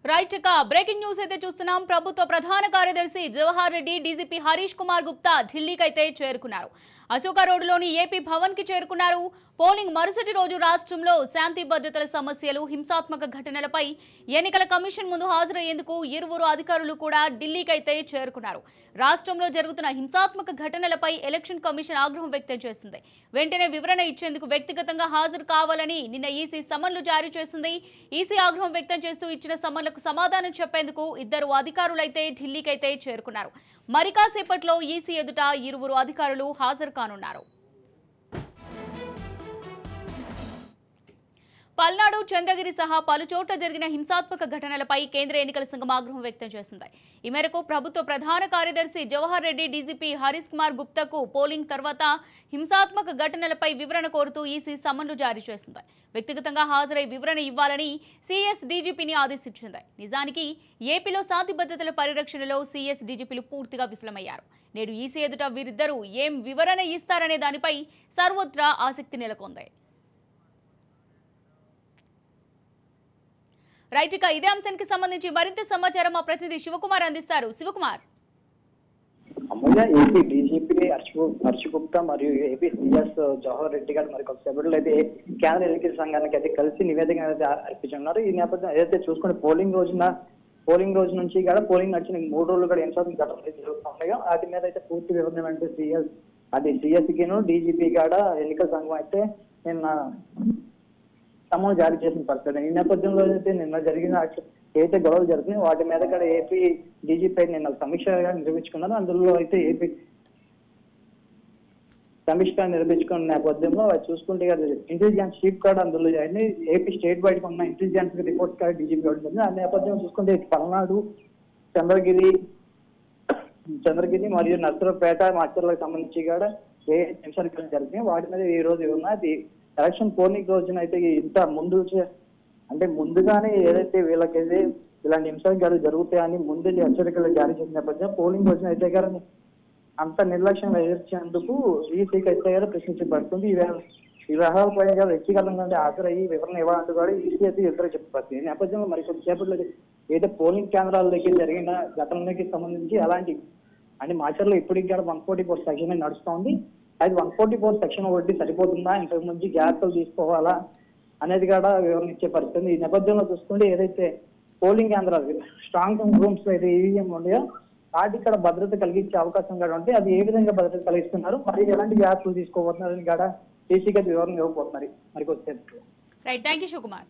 Right ఇక breaking news అయితే చూస్తున్నాం. ప్రభుత్వ ప్రధాన కార్యదర్శి జవహర్ రెడ్డి డీజీపీ హరీష్ కుమార్ గుప్తా ఢిల్లీకి అయితే చేరుకున్నారు. అశోక రోడ్డులోని ఏపీ భవన్ కి చేరుకున్నారు. పోలింగ్ మరుసటి రోజు రాష్ట్రంలో శాంతి భద్రతల సమస్యలు, హింసాత్మక ఘటనలపై ఎన్నికల కమిషన్ ముందు హాజరయ్యేందుకు ఇరువురు అధికారులు కూడా ఢిల్లీకి అయితే చేరుకున్నారు. రాష్ట్రంలో జరుగుతున్న హింసాత్మక ఘటనలపై ఎలక్షన్ కమిషన్ ఆగ్రహం వ్యక్తం చేసింది. వెంటనే వివరణ ఇచ్చేందుకు వ్యక్తిగతంగా హాజరు కావాలని నిన్న ఈసీ సమన్లు జారీ చేసింది. ఈసీ ఆగ్రహం వ్యక్తం చేస్తూ ఇచ్చిన సమన్లకు సమాధానం చెప్పేందుకు ఇద్దరు అధికారులైతే ఢిల్లీకి అయితే చేరుకున్నారు. మరి కాసేపట్లో ఈసీ ఎదుట ఇరువురు అధికారులు హాజరు కానున్నారు. పల్నాడు, చంద్రగిరి సహా పలు చోట్ల జరిగిన హింసాత్మక ఘటనలపై కేంద్ర ఎన్నికల సంఘం ఆగ్రహం వ్యక్తం చేసింది. ఈ మేరకు ప్రభుత్వ ప్రధాన కార్యదర్శి జవహర్ రెడ్డి డీజీపీ హరీష్ కుమార్ గుప్తాకు పోలింగ్ తర్వాత హింసాత్మక ఘటనలపై వివరణ కోరుతూ ఈసీ సమన్లు జారీ చేసింది. వ్యక్తిగతంగా హాజరై వివరణ ఇవ్వాలని సీఎస్ డీజీపీని ఆదేశించింది. నిజానికి ఏపీలో శాంతి భద్రతల పరిరక్షణలో సీఎస్ డీజీపీలు పూర్తిగా విఫలమయ్యారు. నేడు ఈసీ ఎదుట వీరిద్దరూ ఏం వివరణ ఇస్తారనే దానిపై సర్వత్రా ఆసక్తి నెలకొంది. రైట్ ఇక ఇదే అంశానికి సంబంధించి మరింత సమాచారం మా ప్రతినిధి శివకుమార్ అందిస్తారు. శివకుమార్. అమూల్య, ఏపీ డీజీపీ హర్ష్ గుప్తా మరియు ఏపీ సీఎస్ జవహర్ రెడ్డి గారు మరి కొంత సభ్యులు అయితే కేంద్ర ఎన్నికల సంఘానికి అయితే కలిసి నివేదిక అయితే అర్పించున్నారు. ఈ నేపథ్యం ఏదైతే చూసుకుని పోలింగ్ రోజు నుంచి కూడా పోలింగ్ నడిచిన 3 రోజులు కూడా హింసాత్మక ఘటనలు జరుగుతున్నాయో వాటి మీద అయితే పూర్తి వివరణ అంటే సిఎస్కిను డీజీపీ కూడా ఎన్నికల సంఘం అయితే నిన్న సమన్లు జారీ చేసిన పరిస్థితి. ఈ నేపథ్యంలో అయితే నిన్న జరిగిన ఏదైతే గొడవలు జరుగుతున్నాయి వాటి మీద కూడా ఏపీ డీజీపీ నిన్న సమీక్షగా నిర్వహించుకున్నారు. అందులో అయితే ఏపీ సమీక్ష నిర్వహించుకున్న నేపథ్యంలో చూసుకుంటే ఇంటెలిజెన్స్ చీఫ్ కూడా అందులో ఏపీ స్టేట్ వైడ్ ఉన్న ఇంటెలిజెన్స్ రిపోర్ట్ కూడా డీజీపీ ఉంటుంది. ఆ నేపథ్యం చూసుకుంటే పల్నాడు, చంద్రగిరి మరియు నర్సరావుపేట, మాచర్లకు సంబంధించి కూడా ఏ హింసాలు జరిగినాయి వాటి మీద ఈ రోజు ఉన్నది. ఎలక్షన్ పోలింగ్ రోజున అయితే ఇంత ముందుగానే ఏదైతే వీళ్ళకైతే ఇలాంటి హింసాలు జరుగుతాయని ముందు హెచ్చరికలు జారీ చేసిన నేపథ్యం పోలింగ్ రోజున అయితే గారు అంత నిర్లక్ష్యంగా ఎదుర్చేందుకు ఈసీకి అయితే గారు ప్రశ్నించబడుతుంది. ఈ వ్యవహారాలపై గారు వ్యక్తిగతంగా హాజరయ్యి వివరణ ఇవ్వాలంటూ కూడా ఈసీ అయితే ఇద్దరు చెప్పబడుతుంది. ఈ నేపథ్యంలో మరి కొద్దిసేపట్లో ఏదైతే పోలింగ్ కేంద్రాల దగ్గర జరిగిన ఘటనలకి సంబంధించి అలాంటి మాచర్లో ఇప్పటికి కూడా 144 సెక్షన్ నడుస్తోంది. అది 144 సెక్షన్ ఒకటి సరిపోతుందా, ఇంతకు ముందు జాగ్రత్తలు తీసుకోవాలా అనేది కూడా వివరణ ఇచ్చే పరిస్థితి. ఈ నేపథ్యంలో చూసుకుంటే ఏదైతే పోలింగ్ కేంద్రాలు స్ట్రాంగ్ రూమ్స్ అయితే ఈవీఎం ఉన్నాయో వాటికి కూడా భద్రత కలిగించే అవకాశం కూడా ఉంటే అది ఏ విధంగా భద్రత కలిగిస్తున్నారు, మరి ఎలాంటి జాగ్రత్తలు తీసుకోబోతున్నారని కూడా ఈసీకి వివరణ ఇవ్వబోతున్నారు. మరి వచ్చే రైట్, థ్యాంక్ యూ శివకుమార్.